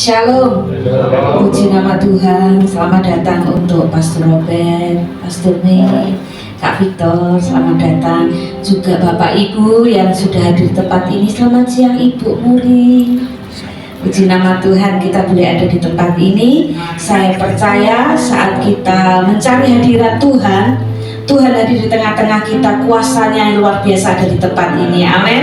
Shalom. Puji nama Tuhan. Selamat datang untuk Pastor Robert, Pastor Mei, Kak Victor. Selamat datang juga Bapak Ibu yang sudah hadir di tempat ini. Selamat siang Ibu Muri. Puji nama Tuhan, kita boleh ada di tempat ini. Saya percaya saat kita mencari hadirat Tuhan, Tuhan hadir di tengah-tengah kita. Kuasanya yang luar biasa ada di tempat ini. Amin.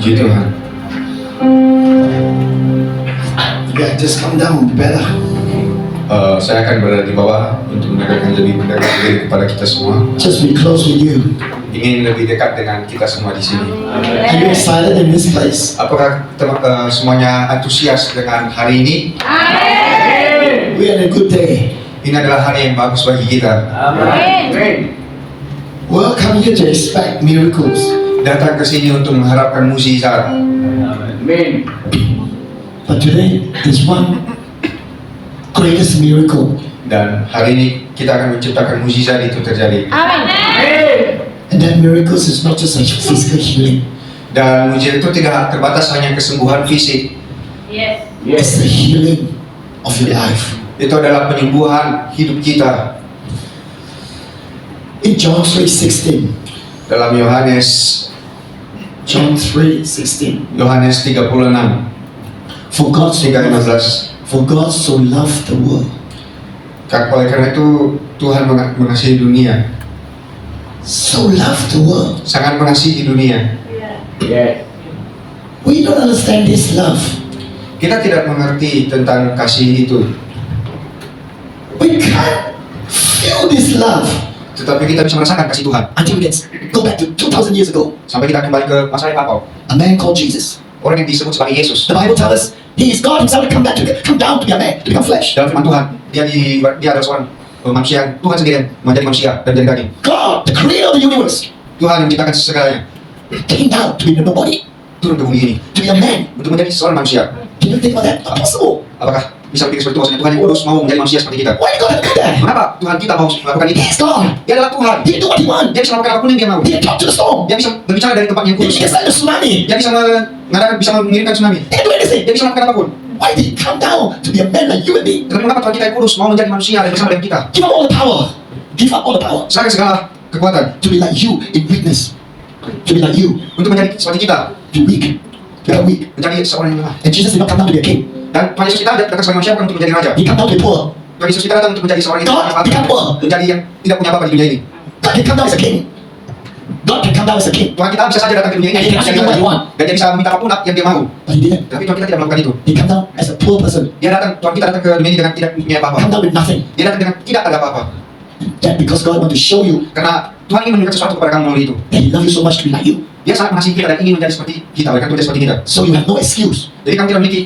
Puji Tuhan. Yeah, just come down, better. Saya akan berada di bawah untuk mendengarkan diri kepada kita semua. Just be close with you. Ingin lebih dekat dengan kita semua di sini. Are you excited in this place? Apakah semuanya antusias dengan hari ini? We had a good day. Ini adalah hari yang bagus bagi kita. Welcome here to expect miracles. Datang ke sini untuk mengharapkan mukjizat. But today is one greatest miracle. Dan hari ini kita akan menciptakan mukjizat itu terjadi. And that miracle is not just a physical healing. Dan mukjizat itu tidak terbatas hanya kesembuhan fisik. It's the healing of your life. Itu adalah penyembuhan hidup kita. In John 3:16. Dalam John 3:16. Yohanes 36 For God so hingga loved, 15. for God so loved the world. Oleh karena itu Tuhan mengasihi dunia, So loved the world. sangat mengasihi dunia. We don't understand this love. Kita tidak mengerti tentang kasih itu, We can't feel this love tetapi kita bisa merasakan kasih Tuhan until we can go back to 2,000 years ago. sampai kita kembali ke masa yang lampau. A man called Jesus. Orang yang disebut sebagai Yesus. The Bible tells us he is God himself to come down to be a man, to become flesh. Dalam firman Tuhan, dia adalah seorang manusia, Tuhan sendiri yang menjadi manusia dan menjadi daging. God, the creator of the universe, Tuhan yang menciptakan segalanya, came down to be nobody, turun ke bumi ini to be a man. untuk menjadi seorang manusia. Can you think about that? Not possible. Apakah bisa berpikir seperti itu? Bahwasanya Tuhan yang kudus mau menjadi manusia seperti kita. Why did God have to do that? Mengapa Tuhan kita mau melakukan itu? He's God. Dia adalah Tuhan. He can do what he wants. Dia bisa melakukan apapun yang dia mau. He can talk to the storm. Dia bisa berbicara dari tempat yang He kudus. can send the tsunami. Dia bisa bisa mengirimkan tsunami. He can do anything. Dia bisa melakukan apapun. Why did he come down to be a man like you and me? Tetapi mengapa Tuhan kita yang kudus mau menjadi manusia dan bersama dengan kita? Give up all the power. Give up all the power Serahkan segala kekuatan to be like you in weakness. To be like you. untuk menjadi seperti kita, To be weak. Become weak. menjadi seorang yang lemah. And Jesus did not come down to be a king. Dan Tuhan Yesus kita datang sebagai manusia bukan untuk menjadi raja. He come down to be poor. Tuhan Yesus kita datang untuk menjadi seorang yang God become poor. menjadi yang tidak punya apa-apa di dunia ini. God can come down as a king. God can come down as a king. Tuhan kita bisa saja datang ke dunia ini And he can menjadi do what he raja. want. Dan dia bisa meminta apapun yang dia mau. But he didn't. Tapi Tuhan kita tidak melakukan itu. He come down as a poor person. Tuhan kita datang ke dunia ini dengan tidak punya apa-apa. Come down with nothing. Dia datang dengan tidak ada apa-apa. That because God want to show you Karena Tuhan ingin menunjukkan sesuatu kepada kamu melalui itu. that he love you so much to be like you. Dia sangat mengasihi kita dan ingin menjadi seperti kita, bahkan menjadi seperti kita. So you have no excuse. Jadi kamu tidak memiliki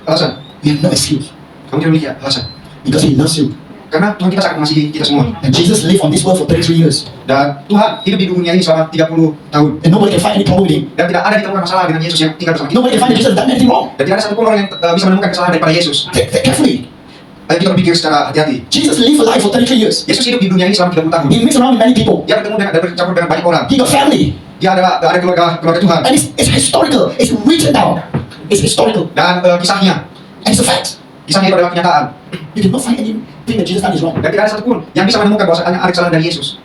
alasan. You have no excuse. Kamu tidak memiliki alasan. Because he loves you. Karena Tuhan kita sangat mengasihi kita semua. And Jesus lived on this world for 33 years. Dan Tuhan hidup di dunia ini selama 30 tahun. And nobody can find any problem with him. Dan tidak ada ditemukan masalah dengan Yesus yang tinggal bersama kita. Nobody can find that Jesus has done anything wrong. Dan tidak ada satupun orang yang bisa menemukan kesalahan daripada Yesus. Think carefully. Ayo kita berpikir secara hati-hati. Jesus lived a life for 33 years. Yesus hidup di dunia ini selama 30 tahun. He mixed around with many people. Dia bertemu dan bercampur dengan banyak orang. He got family. Dia ada keluarga Tuhan. And it's historical. It's written down. It's historical. Dan kisahnya, And it's a fact. kisahnya itu adalah kenyataan. You cannot find anything that Jesus done is wrong. Dan tidak ada satupun yang bisa menemukan bahwasanya ada kesalahan dari Yesus.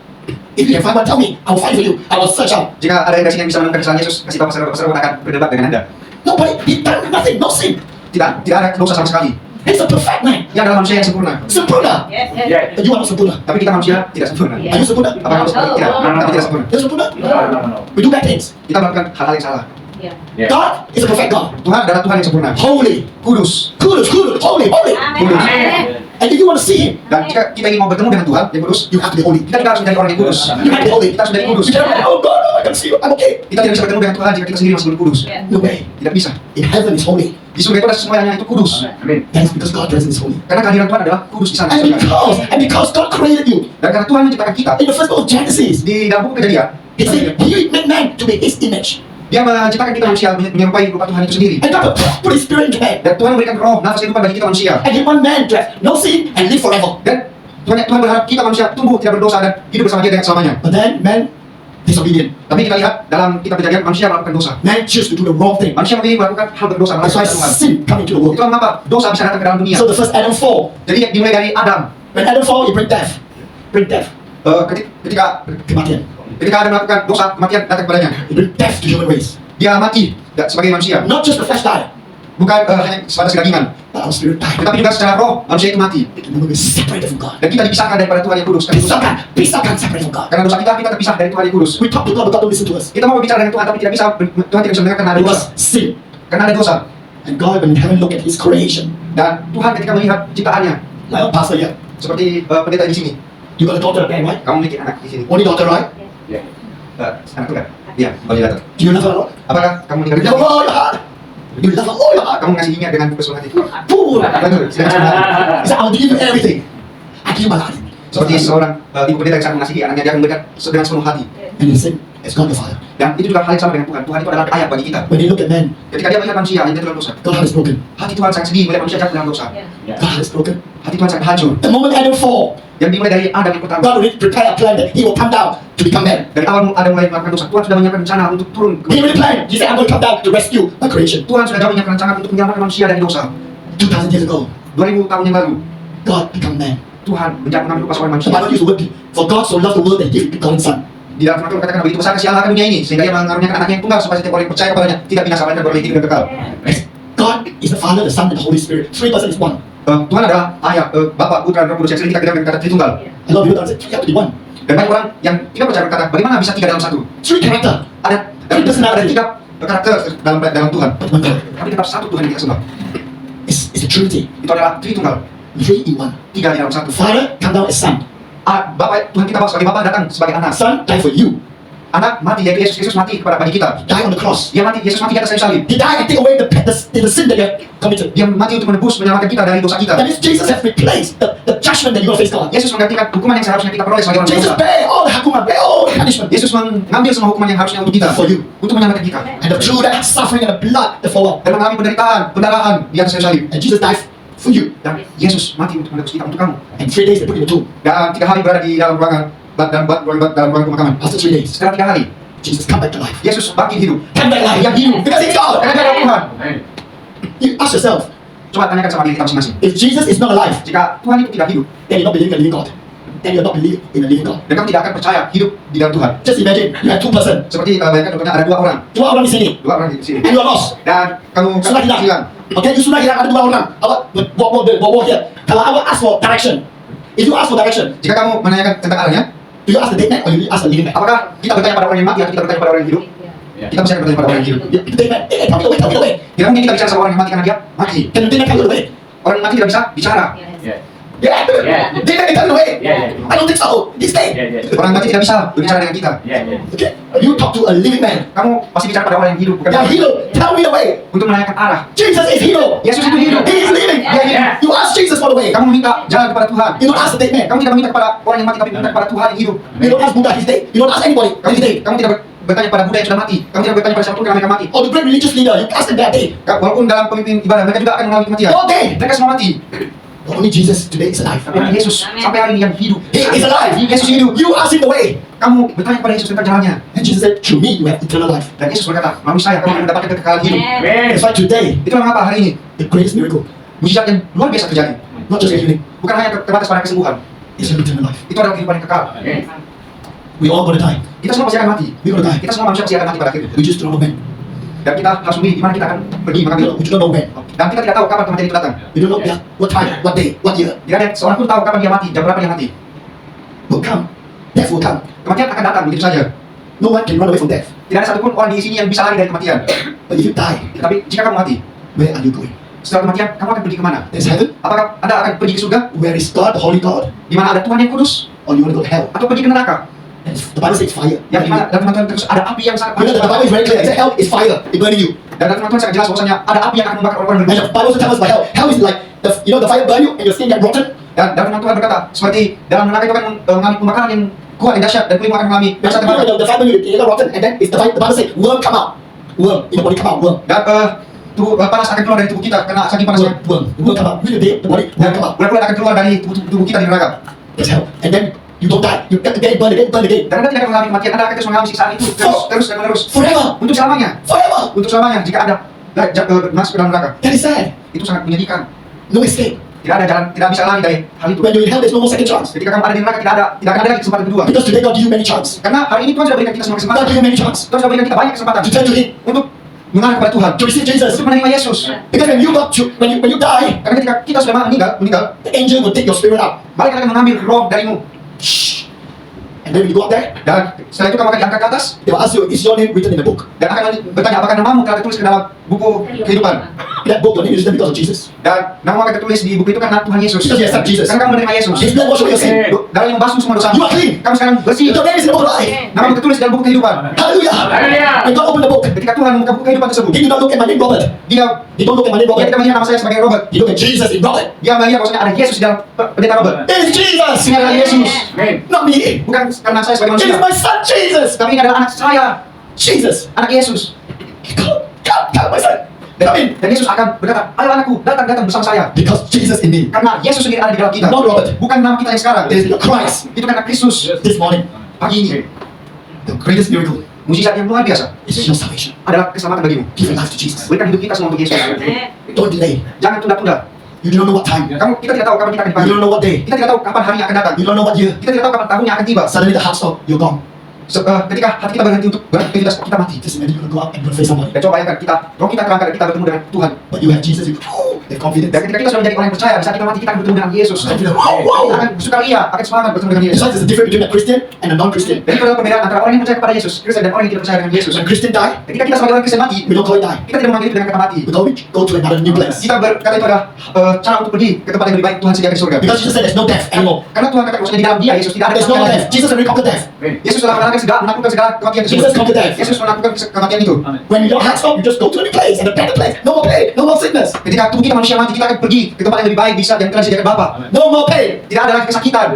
If you can find one, tell me. I will find for you. I will search out. Jika ada yang dari sini yang bisa menemukan kesalahan Yesus, kasih tahu pastor akan berdebat dengan Anda. Nobody. He done nothing. No sin. Tidak ada dosa sama sekali. He's a perfect man. Dia adalah manusia yang sempurna. Sempurna. And you are not sempurna. Tapi kita manusia tidak sempurna. Are you sempurna? Apa kamu seperti tidak? Tapi tidak sempurna. You're sempurna? We do bad things. Kita melakukan hal-hal yang salah. God is a perfect God. Tuhan adalah Tuhan yang sempurna. Holy. Kudus. Kudus, kudus, holy, holy. Kudus. And if you want to see him, Dan jika kita ingin mau bertemu dengan Tuhan yang kudus, you have to be holy. kita juga harus menjadi orang yang kudus. You have to be holy. Kita harus menjadi kudus. You cannot, oh God, I can see you. I'm okay. Kita tidak bisa bertemu dengan Tuhan jika kita sendiri masih belum kudus. No way. Tidak bisa. In heaven is holy. Di surga itu ada semuanya itu kudus. That is because God presence is holy. Karena kehadiran Tuhan adalah kudus di sana. And because God created you. Dan karena Tuhan menciptakan kita, In the first book of Genesis, di dalam buku Kejadian, He said He made man to be His image. Dia menciptakan kita manusia menyerupai rupa Tuhan itu sendiri. And God put His spirit into man. Dan Tuhan memberikan roh, nafas kehidupan bagi kita manusia. And He want man to have no sin and live forever. Dan Tuhan berharap kita manusia tumbuh tidak berdosa dan hidup bersama Dia dengan selamanya. But then man disobedient. Tapi kita lihat dalam kitab Kejadian manusia melakukan dosa. Man choose to do the wrong thing. Manusia memilih melakukan hal berdosa That's why melawan Tuhan. sin come into the world. Itulah mengapa dosa bisa datang ke dalam dunia. So the first Adam fall. Jadi dimulai dari Adam. When Adam fall, he bring death. Bring death. Ketika Kematian. Adam melakukan dosa, kematian datang kepadanya. He bring death to human race. Dia mati sebagai manusia. Not just the flesh die, Bukan hanya pada sedagingan, but our spirit die. tetapi juga secara roh manusia itu mati. And then we separated from God. Dan kita dipisahkan daripada Tuhan yang kudus. Karena dosa, Pisahkan, separated from God. karena dosa kita terpisah dari Tuhan yang kudus. We talk to God, but God don't listen to us. Kita mau berbicara dengan Tuhan, tapi tidak bisa. Tuhan tidak bisa mendengar karena ada dosa. Because sin. Karena ada dosa. And God, when heaven look at His creation, Dan Tuhan ketika melihat ciptaannya, like our pastor here, seperti pendeta di sini, you got a daughter again, right? kamu memiliki anak di sini. Only daughter, right? Anak itu kan? Iya, Holy Daughter. Do you love her a lot? Apakah kamu You meninggalkan love her all your heart. You love her all your heart. kamu mengasihinya dengan seluruh hati? Fool. Betul, dengan seluruh hati. He said, I'll give you everything. I give you my life. Seperti seorang ibu pendeta yang sangat mengasihi anaknya, dia memberikan dengan sepenuh hati. And he said, it's God the Father. Dan itu juga hal yang sama dengan Tuhan. Tuhan itu adalah ayah bagi kita. When he look at man, Ketika dia melihat manusia yang jatuh dalam dosa, God heart is broken. hati Tuhan sangat sedih melihat manusia jatuh dalam dosa. God heart is broken. Hati Tuhan sangat hancur. The moment Adam fall, Yang dimulai dari Adam yang pertama. God already prepare a plan that he will come down to become man. Dari awal Adam mulai melakukan dosa, Tuhan sudah menyiapkan rencana untuk turun. He already planned. He said, I'm going to come down to rescue my creation. Tuhan sudah jauh menyiapkan rencana untuk menyelamatkan manusia dari dosa. 2,000 years ago, 2000 tahun yang lalu, God become man. Tuhan mengambil rupa seorang The manusia. Bible use the word, for God so loved the world that he gave his begotten son. Di dalam firman Tuhan katakan begitu besar kasih Allah akan dunia ini sehingga Ia mengaruniakan anaknya yang tunggal supaya setiap orang yang percaya kepadanya tidak binasa melainkan beroleh hidup yang kekal. God is the Father, the Son, and the Holy Spirit. Three persons is one. Tuhan adalah Ayah, Bapa, Putra, dan Roh Kudus yang sering kita kenal dengan kata Tritunggal. A lot of people say, you have to be one. Dan banyak orang yang tidak percaya berkata, bagaimana bisa tiga dalam satu? Three character, Ada tiga karakter dalam Tuhan. but one God. Tapi tetap satu Tuhan yang kita sembah. It's a Trinity. Itu adalah Tritunggal. Three in one. Tiga di dalam satu. Father come down as Son. Bapa, Tuhan kita bawa sebagai Bapa datang sebagai anak. Son died for you. Anak mati, yaitu Yesus Kristus mati bagi kita. Die on the cross. Dia mati, Yesus mati di atas kayu salib. He died and take away the sin that you have committed. Dia mati untuk menebus, menyelamatkan kita dari dosa kita. That means Jesus has replaced the judgment that you're going to face God. Yesus menggantikan hukuman yang seharusnya kita peroleh sebagai orang Jesus berdosa. bear all the hukuman, bear all the punishment. Yesus mengambil semua hukuman yang harusnya untuk kita, For you. untuk menyelamatkan kita. And through that suffering and the blood that fall out. Dan mengalami pendarahan di atas kayu salib. And Jesus died for you. Dan Yesus mati untuk menebus kita, untuk kamu. And 3 days they put you in the tomb. Dan 3 hari berada di dalam ruangan dalam ruangan pemakaman. After 3 days, Setelah 3 hari, Jesus come back to life. Yesus bangkit hidup. Come back life. Yang hidup. Because he's God. Karena dia adalah Tuhan. You ask yourself, Coba tanyakan sama diri kita masing-masing. if Jesus is not alive, Jika Tuhan itu tidak hidup, then you're not believing in the living God. Then you're not believing in the living God. dan kamu tidak akan percaya hidup di dalam Tuhan. Just imagine you have 2 person. Seperti bayangkan contohnya ada 2 orang. 2 orang di sini. 2 orang di sini. And you are lost. Dan kamu Sudah hilang. hilang. Okay, you sudah hilang, ada 2 orang. Bawa here. Kalau I will ask for direction, if you ask for direction, Jika kamu menanyakan tentang arahnya, do you ask the dead man or you ask the living man? apakah kita bertanya pada orang yang mati atau kita bertanya pada orang yang hidup? Kita mesti akan bertanya pada orang yang hidup. The dead man, hey, tell me the way. Tidak mungkin kita bicara sama orang yang mati karena dia mati. Can the dead man tell you the way? Orang yang mati tidak bisa bicara. Yeah. Yeah. Dead man can tell you the way. Yeah. I don't think so. He's dead. Orang mati tidak bisa berbicara dengan kita. Okay, you talk to a living man. Kamu pasti bicara pada orang yang hidup, bukan Yeah, mati. hero, tell me the way. Untuk menanyakan arah. Jesus is hero. Yesus itu hidup. He is living. Yeah. You ask Jesus for the way. Kamu meminta jalan kepada Tuhan. You don't ask the dead man. Kamu tidak meminta kepada orang yang mati, tapi meminta kepada Tuhan yang hidup. You don't ask Buddha, he's dead. You don't ask anybody, he's dead. Kamu tidak bertanya pada Buddha yang sudah mati. Kamu tidak bertanya pada siapapun karena mereka mati. Or the great religious leader, you ask them that day. Walaupun dalam pemimpin ibadah mereka juga akan mengalami kematian. All day. Mereka semua mati. Only Jesus today is alive. Tapi Yesus sampai hari ini yang hidup. He is alive. Yesus hidup. You ask him the way. Kamu bertanya kepada Yesus tentang jalannya. And Jesus said, through me you have eternal life. Dan Yesus berkata, melalui saya kamu akan mendapatkan kekekalan hidup. That's why today, Itulah mengapa hari ini the greatest miracle, mujizat yang luar biasa terjadi. not just healing, Bukan hanya terbatas pada kesembuhan. is eternal life. Itu adalah kehidupan yang kekal. We all gonna die. Kita semua pasti akan mati. We gonna die. Kita semua manusia pasti akan mati pada akhirnya. We just don't know when. Dan kita harus memilih di mana kita akan pergi mengambil. We do not know when. Dan kita tidak tahu kapan kematian itu datang. You don't know what time, what day, what year. Tidak ada seorang pun tahu kapan dia mati, jam berapa dia mati. Will come. Death will come. Kematian akan datang begitu saja. No one can run away from death. Tidak ada satupun orang di sini yang bisa lari dari kematian. But if you die, Tetapi jika kamu mati, where are you going? setelah kematian kamu akan pergi kemana? There's heaven. Apakah Anda akan pergi ke surga? Where is God, the Holy God? Di mana ada Tuhan yang kudus? Or you want to go to hell? Atau pergi ke neraka? And the Bible says fire. Yang di mana dalam firman Tuhan terus ada api yang sangat You know, the Bible is very clear. It says hell is fire. It's burning you. Dan dalam firman Tuhan sangat jelas bahwasanya ada api yang akan membakar orang-orang And berdosa. the Bible also tells us about hell. Hell is like, the fire burn you and your skin get rotten. Dan dalam firman Tuhan berkata seperti dalam neraka itu akan mengalami pembakaran yang kuat dan dahsyat dan kulitmu akan mengalami rasa terbakar. The fire burn you, it get rotten. And then the Bible says worm come out. Worm in the body come out. Worm. Dan tubuh panas akan keluar dari tubuh kita karena saking panasnya. Worm. Worm come out. With the day, the body Dan worm come out. bulan-bulan akan keluar dari tubuh kita di neraka. That's hell. And then you don't die. You get again, burn again, burn again. Dan Anda tidak akan mengalami kematian, Anda akan terus mengalami siksaan itu terus dan menerus Forever. untuk selamanya. Forever. Untuk selamanya jika Anda masuk ke dalam neraka. That is sad. Itu sangat menyedihkan. No escape. Tidak ada jalan, tidak bisa lari dari hal itu. When you're in hell, there's no more second chance. Ketika kamu ada di neraka tidak akan ada lagi kesempatan kedua. Because today God give you many chances. Karena hari ini Tuhan sudah berikan kita semua God kesempatan. give you many chances. Tuhan sudah berikan kita banyak kesempatan To turn to Him. untuk mengarah kepada Tuhan, To receive Jesus. untuk menerima Yesus. Because when you die, Karena ketika kita sudah meninggal, the angel will take your spirit out. malaikat akan mengambil roh darimu. Shh. And then when you go up there, Dan setelah itu kamu akan diangkat ke atas they will ask you, is your name written in the book? dan akan bertanya apakah namamu telah tertulis ke dalam buku kehidupan. That book, your name is written because of Jesus. Dan namamu akan tertulis di buku itu karena Tuhan Yesus. Because you accept Jesus. Karena kamu menerima Yesus. His blood wash away your sin. Darah yang membasuh semua dosa. You are clean. Kamu sekarang bersih. Your name is in the book of life. Namamu tertulis dalam buku kehidupan. Hallelujah. When God opened the book, Ketika Tuhan membuka buku kehidupan tersebut, He did not look at my name Robert. Dia He don't look at my name tidak Robert. melihat nama saya sebagai Robert. He look at Jesus in Robert. Dia melihat bahwasanya ada Yesus di dalam pendeta Robert. It's Jesus. Ini adalah Yesus. Not me. Bukan karena saya sebagai It is manusia. my son Jesus. Tapi ini adalah anak saya, Jesus. anak Yesus. Come, my son. Come in. Dan Yesus akan berkata, ayo anakku, datang bersama saya. Because Jesus in me. Karena Yesus sendiri ada di dalam kita. Not Robert. Bukan nama kita yang sekarang. It is the Christ. Itu karena Kristus. This morning, Pagi ini, the greatest miracle mujizat yang luar biasa is your salvation. adalah keselamatan bagimu. Give your life to Jesus. Berikan hidup kita semua untuk Yesus. Don't delay. Jangan tunda-tunda. You don't know what time. Kita tidak tahu kapan kita akan You dipanggil. don't know what day. Kita tidak tahu kapan harinya akan datang. You don't know what year. Kita tidak tahu kapan tahunnya akan tiba. Suddenly the heart stop. You're gone. Ketika hati kita berhenti untuk beraktivitas, kita mati. Just imagine you're gonna go out and you're gonna face somebody. Dan coba bayangkan roh kita terangkat dan kita bertemu dengan Tuhan. But you have Jesus. You have confidence. Dan ketika kita sudah menjadi orang yang percaya, di saat kita mati kita akan bertemu dengan Yesus. Confident. Kita Wow. akan bersukaria, akan semangat bertemu dengan Yesus. Besides, there's a difference between a Christian and a non-Christian. Dan itu adalah perbedaan antara orang yang percaya kepada Yesus, Kristen, dan orang yang tidak percaya dengan Yesus. When Christian die, Ketika kita sebagai orang Kristen mati, we don't call it die. kita tidak memanggil itu dengan kata mati. We go to another new place. Kita berkata itu adalah cara untuk pergi ke tempat yang lebih baik Tuhan sediakan di surga. Because Jesus said there's no death anymore. Karena Tuhan kata bahwasanya di dalam Dia Yesus tidak ada There's no more kematian death. lagi. Jesus already conquered death. Yesus telah menaklukkan segala kematian tersebut. Jesus conquered death. Yesus menaklukkan kematian itu. When your heart stop, you just go to a new place and a better place. No more pain, no more sickness, Ketika tubuh kita manusia mati, kita akan pergi ke tempat yang lebih baik bisa yang telah disediakan Bapa. no more pain. Tidak ada lagi kesakitan.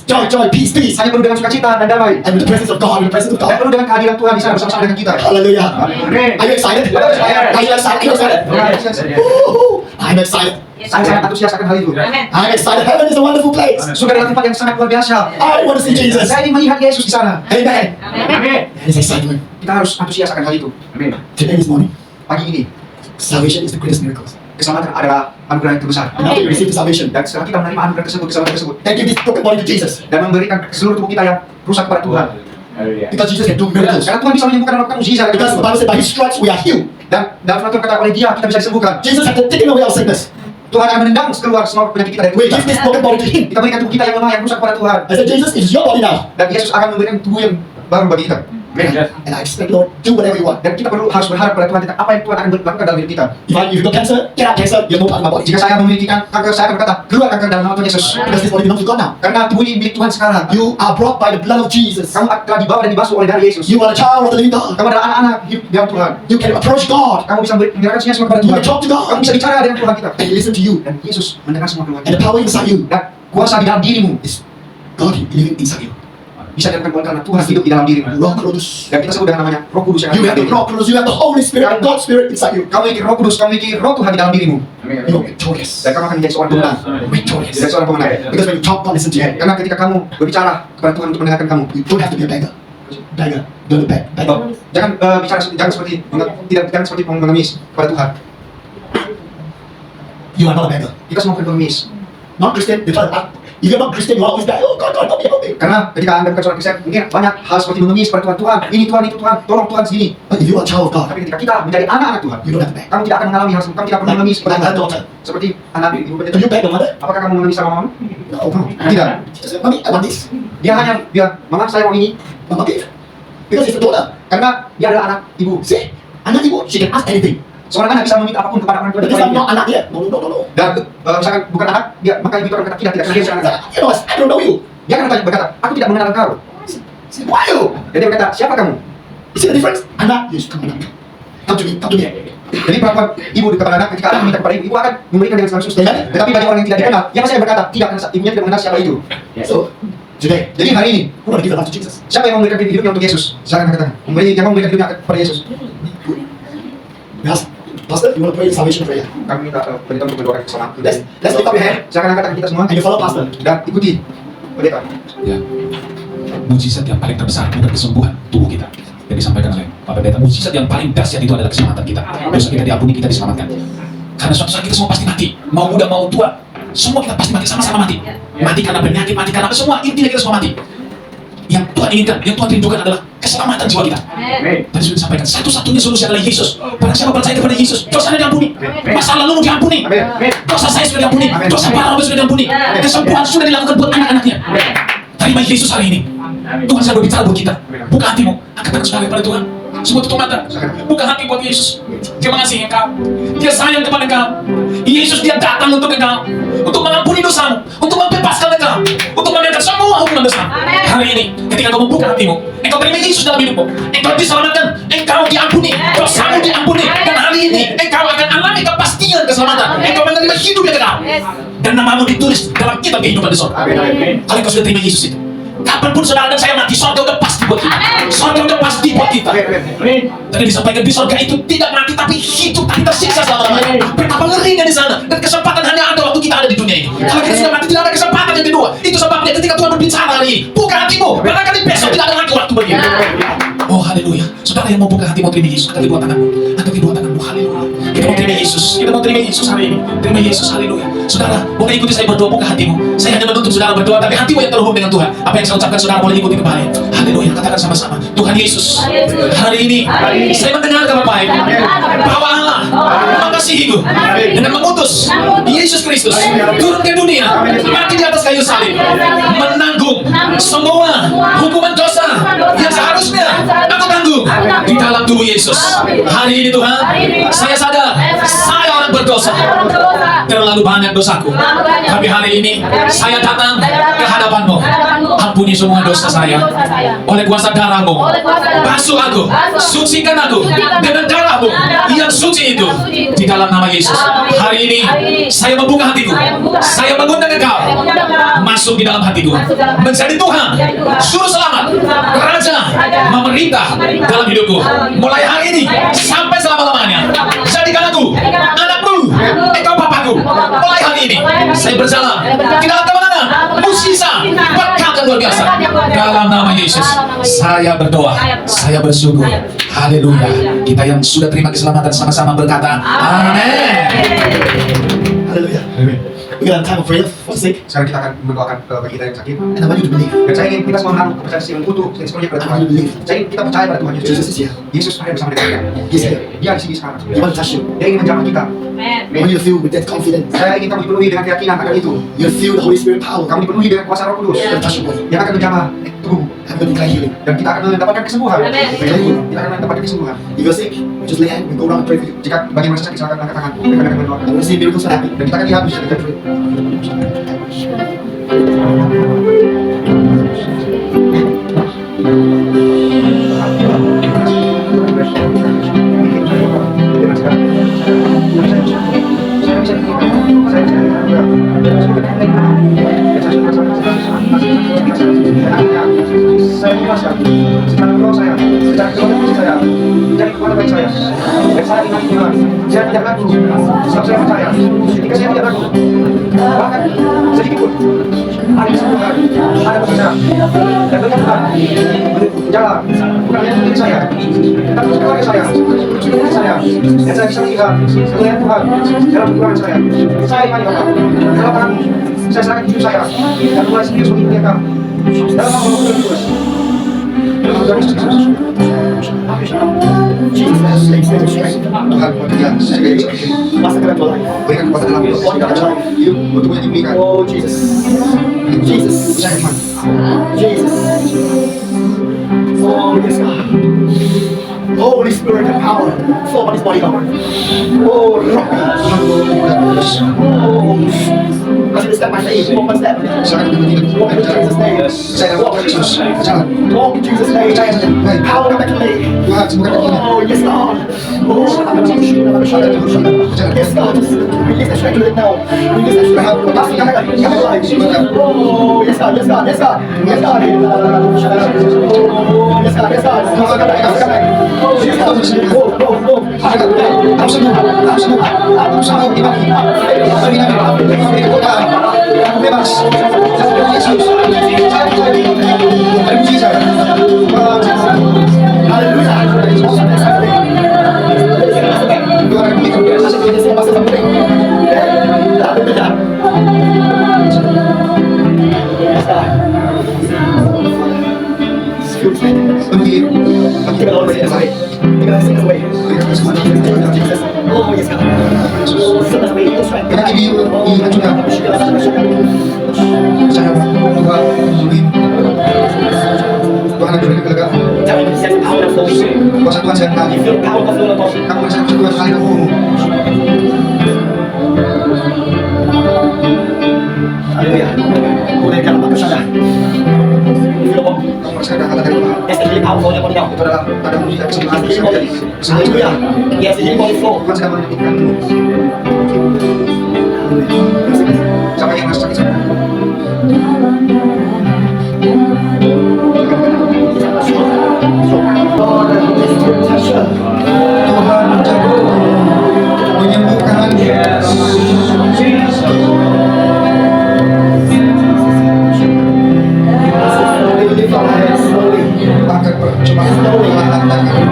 Joy, peace, peace. Hanya penuh dengan sukacita dan damai. And with the presence of God, with the presence of Dan God. penuh dengan kehadiran Tuhan di sana bersama-sama dengan kita. Hallelujah. Amen. Are you excited? Yes. Are you excited? Are you excited? Woo! I'm excited. Saya sangat antusias akan hal itu. I'm excited. Heaven is a wonderful place. Surga adalah tempat yang sangat luar biasa. I want to see Jesus. Saya ingin melihat Yesus di sana. Amen. Amin. That is excitement. Kita harus antusias akan hal itu. Today, this morning, Pagi ini, salvation is the greatest miracle. keselamatan adalah anugerah yang terbesar. And after you receive the salvation, Dan setelah kita menerima anugerah tersebut, keselamatan tersebut, then give this broken body to Jesus. dan memberikan seluruh tubuh kita yang rusak kepada Tuhan. Because Jesus can do miracles. Karena Tuhan bisa menyembuhkan dan melakukan mujizat. Because the Bible said by His stripes we are healed. Dan dalam firman Tuhan kata oleh Dia kita bisa disembuhkan. Jesus had taken away our sickness. Tuhan akan menendang keluar semua penyakit kita dari tubuh We kita. give this broken body to Him. Kita berikan tubuh kita yang lemah yang rusak kepada Tuhan. I said, Jesus, it is your body now. Dan Yesus akan memberikan tubuh yang baru bagi kita. And I expect, Lord, do whatever you want. Dan kita harus berharap pada Tuhan tentang apa yang Tuhan akan lakukan dalam hidup kita. If you got cancer, get out cancer. You're no part of my body. Jika saya memiliki kanker, saya akan berkata, keluar kanker dalam nama Tuhan Yesus. Because this body belongs to God now. Karena tubuh ini milik Tuhan sekarang. You are brought by the blood of Jesus. Kamu telah dibawa dan dibasuh oleh darah Yesus. You are a child of the living God. Kamu adalah anak-anak hidup di dalam Tuhan. You can approach God Kamu bisa menyerahkan semuanya semua kepada You Tuhan. can talk to God. Kamu bisa bicara dengan Tuhan kita. and He listen to you. Dan Yesus mendengar semua keluhan And the kita. power inside you Dan kuasa di dalam dirimu is God living inside you. bisa dilakukan karena Tuhan hidup di dalam dirimu. Roh Kudus. Dan kita sebut dengan namanya Roh Kudus yang You ada have di the dalam Roh Kudus. You have the Holy Spirit and God's Spirit inside you. Kamu memiliki Roh Kudus, kamu memiliki Roh Tuhan di dalam dirimu. You are victorious. Dan kamu akan menjadi seorang pemenang. Victorious. Menjadi seorang pemenang. Because when you talk, God listen to you. Karena ketika kamu berbicara kepada Tuhan untuk mendengarkan kamu, You don't have to be a beggar. Beggar. Don't be beggar. jangan jangan tidak seperti pengemis kepada Tuhan. You are not a beggar. Kita semua bukan pengemis. Non-Christian, they try to act If you're not Christian, you are always like, oh God, God, help me, help me. Karena ketika Anda bukan seorang Kristen, mungkin banyak hal seperti mengemis pada Tuhan. Tuhan, ini Tuhan, itu Tuhan, tolong Tuhan segini. But if you are a child of God, Tapi ketika kita menjadi anak-anak Tuhan, you don't have to beg. kamu tidak akan mengalami hal seperti kamu tidak perlu mengemis kepada Like Tuhan. my daughter. Seperti anak ibu Do you pendeta. beg your mother? Apakah kamu mengemis sama mamamu? No. Tidak. She just said, Mommy, I want this. Dia hanya bilang, Mama saya mau ini. Mama give. Because it's a daughter. Karena dia adalah anak ibu. See, anak ibu, she can ask anything. Seorang anak bisa meminta apapun kepada orang tua But dan if I'm lainnya. not anak yet, no. Dan misalkan bukan anak, dia maka ibu itu akan berkata tidak karena dia bukan anak. You know, I don't know you. Dia akan berkata, aku tidak mengenal engkau. Say, why you? Jadi dia berkata, siapa kamu? You see the difference? Anak, yes, come on, come to me, come to me. Jadi perlakuan ibu kepada anak ketika anak meminta kepada ibu, ibu akan memberikan dengan senang susu. Tetapi bagi orang yang tidak dikenal, yang saya berkata tidak karena ibunya tidak mengenal siapa itu. So, today, Jadi hari ini, who want to give their life to Jesus? siapa yang mau memberikan hidupnya untuk Yesus? Silakan katakan. Yang mau memberikan hidupnya kepada Yesus. We ask, Pastor, you want to pray the salvation prayer? Kami minta pendeta untuk berdoa keselamatan. Let's lift up your hand Silakan angkat tangan kita semua and you follow Pastor. dan ikuti pendeta. Ya. Mujizat yang paling terbesar bukan kesembuhan tubuh kita. Yang disampaikan oleh Pak Pendeta, mujizat yang paling dahsyat itu adalah keselamatan kita. Dosa kita diampuni, kita diselamatkan. Karena suatu saat kita semua pasti mati, mau muda mau tua, semua kita pasti mati, sama-sama mati. Mati karena penyakit, mati karena semua, intinya kita semua mati. Yang Tuhan inginkan, yang Tuhan rindukan adalah keselamatan jiwa kita. Tadi sudah disampaikan, satu-satunya solusi adalah Yesus. Barang siapa percaya kepada Yesus, dosanya diampuni, masa lalu diampuni, dosa saya sudah diampuni, dosa para Robert sudah diampuni, kesembuhan sudah dilakukan buat anak-anaknya. Terima Yesus hari ini. Tuhan saya berbicara buat kita. Buka hatimu, angkat tangan saudara kepada Tuhan. Semua tutup mata, buka hati buat Yesus. Dia mengasihi engkau, dia sayang kepada engkau. Yesus dia datang untuk engkau, untuk mengampuni dosamu, untuk membebaskan engkau, untuk mengangkat semua hukuman dosa. Hari ini, ketika kau membuka hatimu, engkau terima Yesus dalam hidupmu, engkau diselamatkan, engkau diampuni, dosamu diampuni, dan hari ini engkau akan alami kepastian keselamatan. Engkau menerima hidup yang kekal, dan namamu ditulis dalam kitab kehidupan di surga. Kalau kau sudah terima Yesus itu, kapanpun saudara dan saya mati, surga udah pasti buat kita. Surga udah pasti buat kita. Tadi disampaikan di surga itu tidak mati tapi hidup, tapi tersiksa selama-lamanya. Betapa ngerinya di sana. Dan kesempatan hanya ada waktu kita ada di dunia ini. Kalau kita sudah mati tidak ada kesempatan yang kedua. Itu sebabnya ketika Tuhan berbicara hari ini, buka hatimu. Barangkali besok tidak ada lagi waktu bagi kita. Oh haleluya. Saudara yang mau buka hati mau terima Yesus, angkat kedua tanganmu. Angkat kedua tanganmu, haleluya. Kita mau terima Yesus. Kita mau terima Yesus hari ini. Terima Yesus, haleluya. Saudara, boleh ikuti saya berdoa, buka hatimu. Saya hanya menuntut saudara berdoa, tapi hatimu yang terhubung dengan Tuhan. Apa yang saya ucapkan saudara boleh ikuti kembali. Haleluya, katakan sama-sama. Tuhan Yesus, hari ini saya mendengar kabar baik bahwa Allah mengasihiku dengan mengutus Yesus Kristus turun ke dunia, mati di atas kayu salib, menanggung semua hukuman dosa yang seharusnya aku tanggung di dalam tubuh Yesus. Hari ini Tuhan, saya sadar saya orang berdosa, terlalu banyak dosaku. Tapi hari ini saya datang ke hadapan-Mu. Ampuni semua dosa saya oleh kuasa darah-Mu. Basuh aku, sucikan aku dengan darah-Mu yang suci itu di dalam nama Yesus. Hari ini saya membuka hatiku, saya mengundang Engkau masuk di dalam hatiku, menjadi Tuhan, Juru Selamat, Raja, memerintah dalam hidupku. Mulai hari ini sampai selama-lamanya, jadikan aku anakmu, Engkau Bapakku. Mulai hari ini saya berjalan di dalam kemenangan, mukjizat, berkat yang luar biasa. Dalam nama Yesus saya berdoa, saya bersyukur. Haleluya. Kita yang sudah terima keselamatan sama-sama berkata amin. Hallelujah. We got a time of prayer for the sick, Sekarang kita akan mendoakan bagi kita yang sakit. and I want you to believe. Dan saya ingin kita semua menaruh kepercayaan yang utuh sepenuhnya pada Tuhan. Saya ingin kita percaya pada Tuhan Yesus. Jesus is here. Yesus ada bersama dengan kita. He's here. Dia di sini sekarang. He wants to touch you. Dia ingin menjamah kita. I want you to feel with that confidence. Saya ingin kamu dipenuhi dengan keyakinan akan itu. You feel the Holy Spirit power. Kamu dipenuhi dengan kuasa Roh Kudus He's going to touch your body. yang akan menjamah tubuhmu. I'm going to declare healing. Dan kita akan mendapatkan kesembuhan. Kita akan mendapatkan kesembuhan. If you're sick, just lay hand. We go around and pray for you. Jika bagi yang sakit silakan angkat tangan. Kita akan mendoakan. I want to see miracles happen. Dan kita akan lihat bisa kita pray. Saya menjelaskan secara roh saya, secara kehidupan saya, menjadi kekuatan bagi saya. Dan saya ingat Tuhan, saya tidak ragu, sebab saya percaya, ketika saya tidak ragu, bahkan sedikit pun, Ada kesembuhan, ada pekerjaan. Dan berkat Tuhan, jalan, bukan hanya untuk diri saya, tapi untuk keluarga saya, untuk diri saya. Dan saya bisa melihat kemuliaan Tuhan dalam kekurangan saya. Saya imani Bapak, dalam tangan-Mu, saya serahkan hidup saya, dan mulai serius mengikuti Engkau. Dalam nama Tuhan Yesus. Dalam nama Yesus. Tuhan, berikan segala sesuatu. Masa kalian Tuhan. Berikan kekuatan dalam hidup hidup untuk menyembuhkan. Oh Jesus. Jesus. Saya Tuhan. Jesus. Oh yes God. Holy Spirit and power. Flow on this body, God. Oh, rock me. Oh, kasih step by step, one by step. Silakan teman-teman. Walk in Jesus' name. Saya dalam nama Yesus. Jalan. Walk in Jesus' name. Power come back to me. Tuhan, sembuhkan kakinya. Oh, yes, God. Oh, yes, God. Release that strength to it now. Release that strength. Come back alive. Oh, yes, God. Yes, God. Yes, God. Yes, God. Oh, yes, God. Yes, God. Come back. Come back. Oh, yes, God. Oh. Aku sembuh. Aku sembuh. Aku sembuh. Kami kekuatan. Aku bebas. Dalam Yesus. Saya terpuji saya. Hallelujah. Tuhan aku berikan biasa. Pergi. Kaki dihancurkan. Saya Tuhan memberi. Tuhan aku berikan kelegaan. Kuasa Tuhan saya tahu. Kamu bisa Tuhan kali kamu. Haleluya. Udah kalau pakai sana. Kamu merasakan kata dari Tuhan. Yes, the powerful yang Itu adalah tanda mujizat kesembuhan yang terjadi. Haleluya. Yes, the healing flow. Tuhan sedang menyembuhkanmu. Siapa yang merasa sakit sekarang? Tuhan menjaga, menyembuhkan. Akan percobaan perlahan tangan.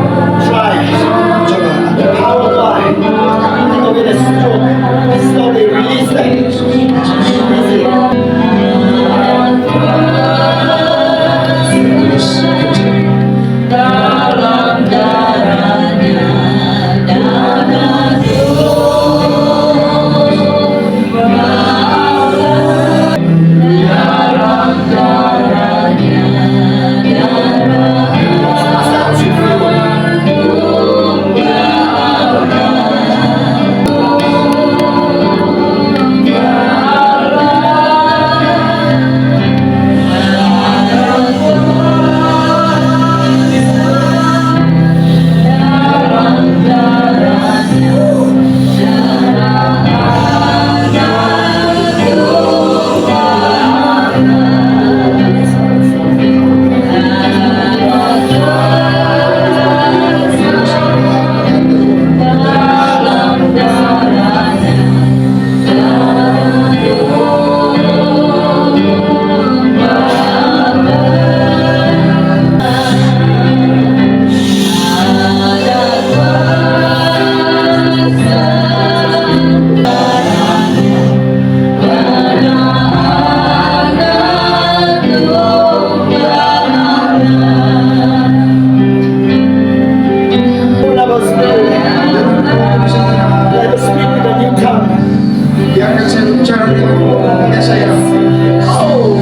Biarkan saya berbicara dengan saya. Roh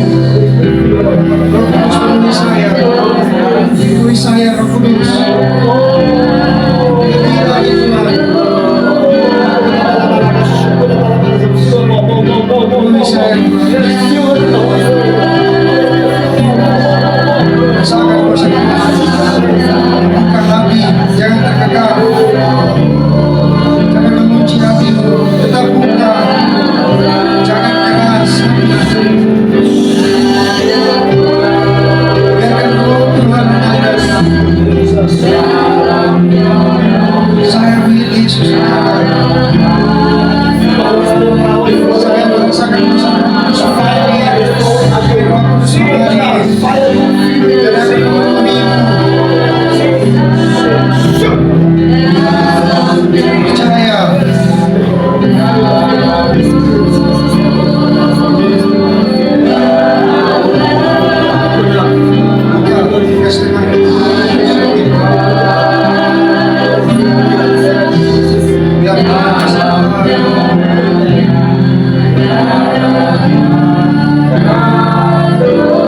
Kudus penuhi saya. Penuhi saya Roh Kudus. Lebih lagi Tuhan. Penuhi saya. Rasakan kuasa Tuhan. Bukan hati, jangan terkekang. Jangan mengunci hatimu, tetap buka. Jangan keras. Biarkan roh Tuhan mengalir. Saya milik Yesus.